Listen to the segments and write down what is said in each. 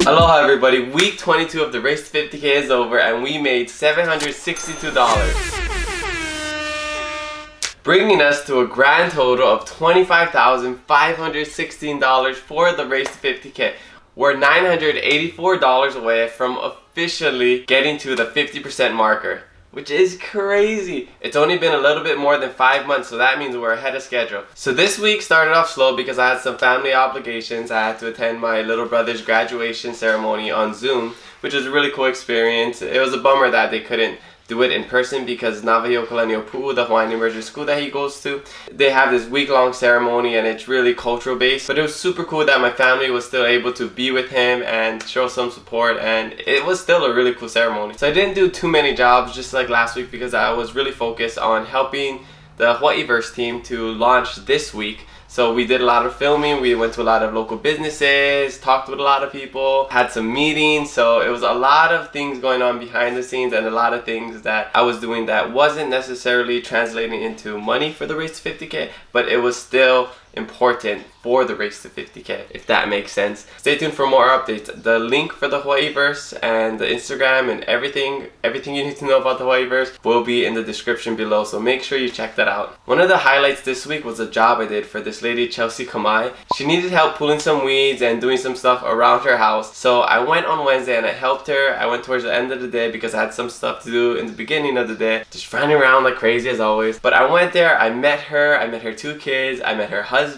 Aloha everybody, week 22 of the Race to 50K is over and we made $762. Bringing us to a grand total of $25,516 for the Race to 50K. We're $984 away from officially getting to the 50% marker, which is crazy. It's only been a little bit more than 5 months, so that means we're ahead of schedule. So this week started off slow because I had some family obligations. I had to attend my little brother's graduation ceremony on Zoom, which was a really cool experience. It was a bummer that they couldn't do it in person because Navajo-Kalani Hāpuʻu, the Hawaiian immersion school that he goes to, they have this week-long ceremony and it's really cultural based. But it was super cool that my family was still able to be with him and show some support, and it was still a really cool ceremony. So I didn't do too many jobs just like last week because I was really focused on helping the Hawaiiverse team to launch this week. So we did a lot of filming, we went to a lot of local businesses, talked with a lot of people, had some meetings. So it was a lot of things going on behind the scenes and a lot of things that I was doing that wasn't necessarily translating into money for the Race to 50K, but it was still important for the Race to 50K, if that makes sense. Stay tuned for more updates. The link for the Hawaiiverse and the Instagram and everything you need to know about the Hawaiiverse will be in the description below, so make sure you check that out. One of the highlights this week was a job I did for this lady, Chelsea Kamai. She needed help pulling some weeds and doing some stuff around her house, so I went on Wednesday and I helped her. I went towards the end of the day because I had some stuff to do in the beginning of the day, just running around like crazy as always. But I went there, I met her 2 kids, I met her husband.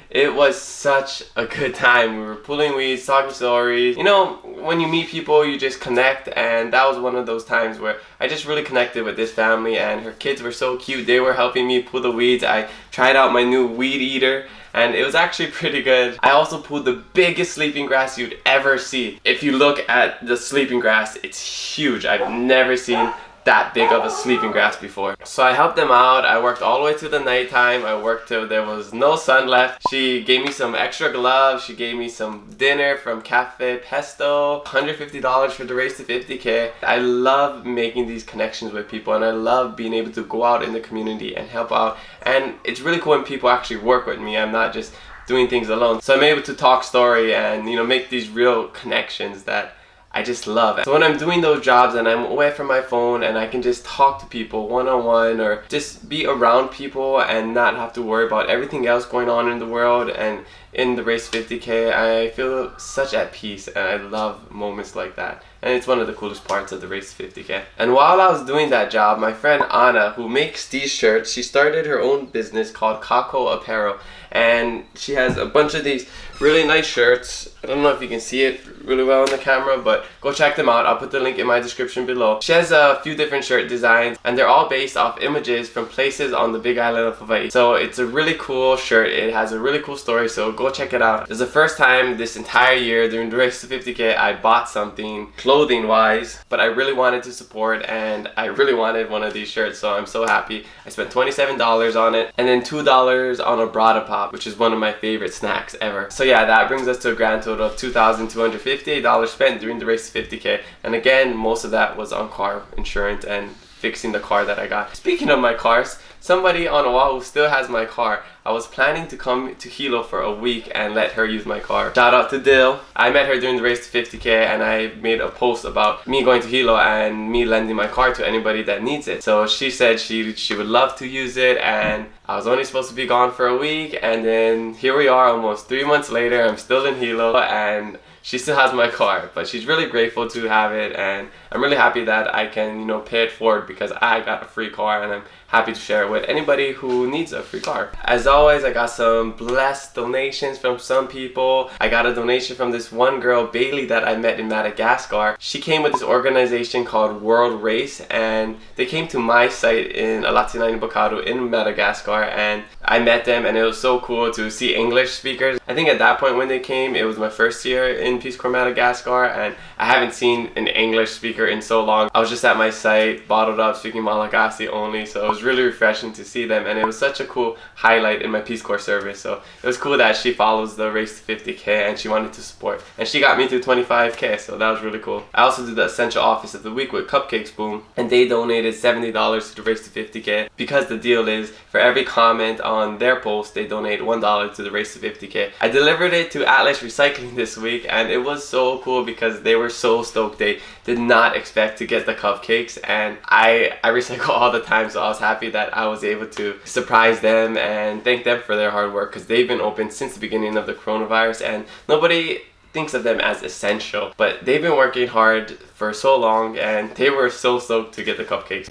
It was such a good time. We were pulling weeds, talking stories. You know, when you meet people, you just connect, and that was one of those times where I just really connected with this family, and her kids were so cute. They were helping me pull the weeds. I tried out my new weed eater, and it was actually pretty good. I also pulled the biggest sleeping grass you'd ever see. If you look at the sleeping grass, it's huge. I've never seen that big of a sleeping grass before. So I helped them out. I worked all the way to the nighttime. I worked till there was no sun left. She gave me some extra gloves. She gave me some dinner from Cafe Pesto. $150 for the Race to 50K. I love making these connections with people, and I love being able to go out in the community and help out. And it's really cool when people actually work with me. I'm not just doing things alone. So I'm able to talk story and, you know, make these real connections that I just love. So when I'm doing those jobs and I'm away from my phone and I can just talk to people one-on-one or just be around people and not have to worry about everything else going on in the world and in the Race 50K, I feel such at peace, and I love moments like that. And it's one of the coolest parts of the Race 50K. And while I was doing that job, my friend Anna, who makes these shirts, she started her own business called Kalo Apparel, and she has a bunch of these really nice shirts. I don't know if you can see it really well on the camera, but go check them out. I'll put the link in my description below. She has a few different shirt designs, and they're all based off images from places on the big island of Hawaii. So it's a really cool shirt. It has a really cool story, so go check it out. It's the first time this entire year during the Race to 50K I bought something clothing wise, but I really wanted to support, and I really wanted one of these shirts, so I'm so happy. I spent $27 on it, and then $2 on a brada pop, which is one of my favorite snacks ever. So yeah, that brings us to a grand total of $2,258 spent during the Race to 50K, and again, most of that was on car insurance and fixing the car that I got. Speaking of my cars, somebody on Oahu still has my car. I was planning to come to Hilo for a week and let her use my car. Shout out to Dill. I met her during the Race to 50K, and I made a post about me going to Hilo and me lending my car to anybody that needs it. So she said she would love to use it, and I was only supposed to be gone for a week, and then here we are almost 3 months later. I'm still in Hilo, and she still has my car, but she's really grateful to have it, and I'm really happy that I can, you know, pay it forward because I got a free car, and I'm happy to share it with anybody who needs a free car. As always, I got some blessed donations from some people. I got a donation from this one girl, Bailey, that I met in Madagascar. She came with this organization called World Race, and they came to my site in Alatina Bokado in Madagascar, and I met them, and it was so cool to see English speakers. I think at that point when they came, it was my first year in Peace Corps Madagascar, and I haven't seen an English speaker in so long. I was just at my site, bottled up, speaking Malagasy only, so it was was really refreshing to see them, and it was such a cool highlight in my Peace Corps service. So it was cool that she follows the Race to 50K and she wanted to support, and she got me to 25K, so that was really cool. I also did the Essential Office of the Week with Cupcakes Boom, and they donated $70 to the Race to 50K, because the deal is for every comment on their post they donate $1 to the Race to 50K. I delivered it to Atlas Recycling this week, and it was so cool because they were so stoked. They did not expect to get the cupcakes, and I recycle all the time, so I was happy that I was able to surprise them and thank them for their hard work, because they've been open since the beginning of the coronavirus and nobody thinks of them as essential, but they've been working hard for so long and they were so stoked to get the cupcakes.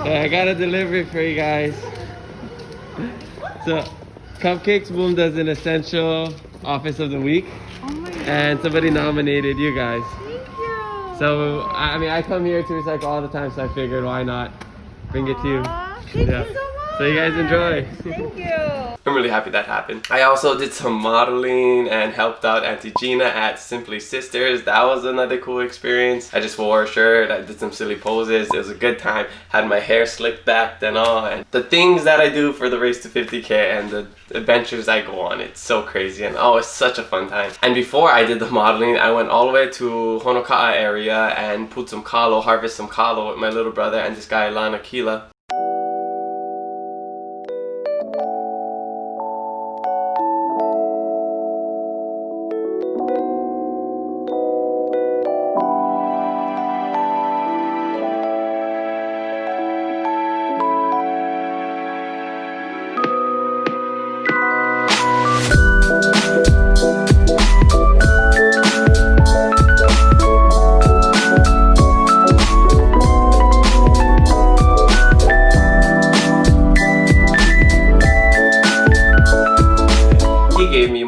Yeah, I got a delivery for you guys. So Cupcakes Boom does an Essential Office of the Week, and somebody nominated you guys. So, I mean, I come here to recycle all the time, so I figured why not bring it to you. Thank you so much. So you guys enjoy. Thank you. I'm really happy that happened. I also did some modeling and helped out Auntie Gina at Simply Sisters. That was another cool experience. I just wore a shirt, I did some silly poses. It was a good time. Had my hair slicked back and all. And the things that I do for the Race to 50K and the adventures I go on, it's so crazy, and oh, it's such a fun time. And before I did the modeling, I went all the way to Honoka'a area and put some kalo, harvest some kalo with my little brother and this guy Lana Kila.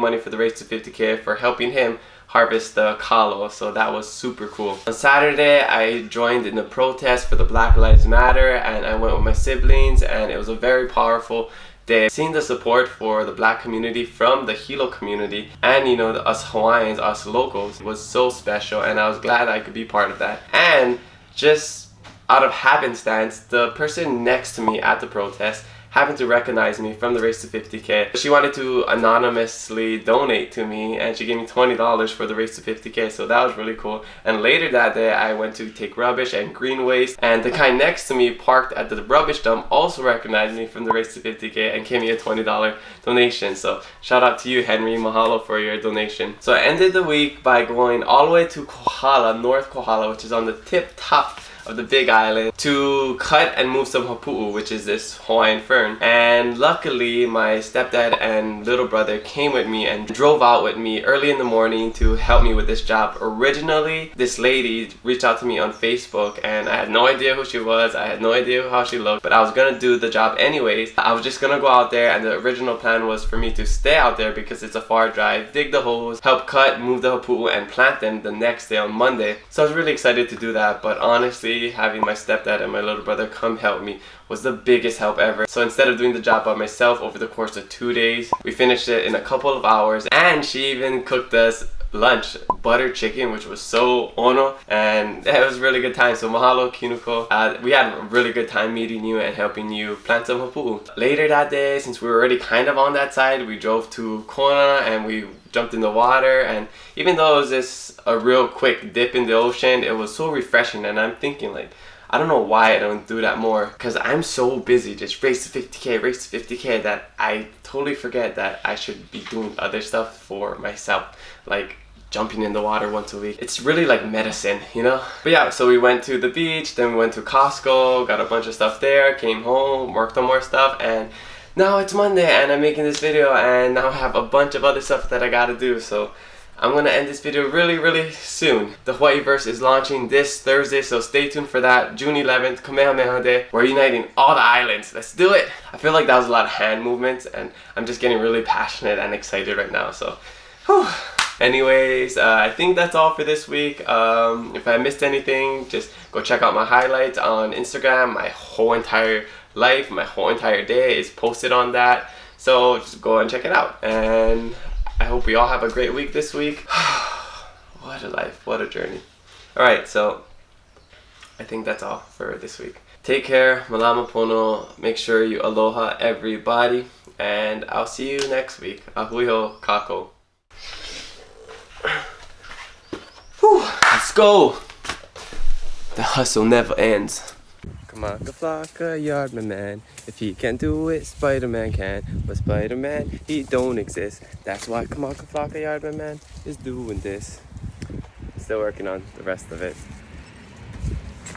Money for the Race to 50K for helping him harvest the kalo, so that was super cool. On Saturday I joined in the protest for the Black Lives Matter, and I went with my siblings, and it was a very powerful day. Seeing the support for the black community from the Hilo community and, you know, us Hawaiians, us locals, was so special, and I was glad I could be part of that. And just out of happenstance, the person next to me at the protest happened to recognize me from the Race to 50K. She wanted to anonymously donate to me, and she gave me $20 for the Race to 50K, so that was really cool. And later that day I went to take rubbish and green waste, and the guy next to me parked at the rubbish dump also recognized me from the Race to 50K and gave me a $20 donation. So shout out to you, Henry, mahalo for your donation. So I ended the week by going all the way to Kohala, North Kohala, which is on the tip top of the Big Island, to cut and move some hāpuʻu, which is this Hawaiian fern. And luckily my stepdad and little brother came with me and drove out with me early in the morning to help me with this job. Originally this lady reached out to me on Facebook, and I had no idea who she was, I had no idea how she looked, but I was gonna do the job anyways. I was just gonna go out there, and the original plan was for me to stay out there because it's a far drive, dig the holes, help cut, move the hāpuʻu, and plant them the next day on Monday. So I was really excited to do that, but honestly having my stepdad and my little brother come help me was the biggest help ever. So instead of doing the job by myself over the course of 2 days, we finished it in a couple of hours, and she even cooked us lunch, butter chicken, which was so ono, and it was a really good time. So mahalo, Kinuko. We had a really good time meeting you and helping you plant some hāpuʻu. Later that day, since we were already kind of on that side, we drove to Kona and we jumped in the water, and even though it was just a real quick dip in the ocean, it was so refreshing. And I'm thinking, like, I don't know why I don't do that more, because I'm so busy just race to 50K, that I totally forget that I should be doing other stuff for myself, like jumping in the water once a week. It's really like medicine, you know? But yeah, so we went to the beach, then we went to Costco, got a bunch of stuff there, came home, worked on more stuff, and now it's Monday and I'm making this video, and now I have a bunch of other stuff that I gotta do. So I'm gonna end this video really soon. The Hawaiiverse is launching this Thursday, so stay tuned for that. June 11th, Kamehameha Day. We're uniting all the islands. Let's do it! I feel like that was a lot of hand movements, and I'm just getting really passionate and excited right now, so whew. Anyways, I think that's all for this week. If I missed anything, just go check out my highlights on Instagram. My whole entire life, my whole entire day is posted on that, so just go and check it out. And I hope we all have a great week this week. What a life, what a journey. Alright, so I think that's all for this week. Take care, malama pono. Make sure you aloha everybody, and I'll see you next week. Ahuiho kako. Whew, let's go. The hustle never ends. Kamaka flocka yardman man. If he can't do it, Spider-Man can. But Spider-Man, he don't exist. That's why Kamaka flocka yardman man is doing this. Still working on the rest of it.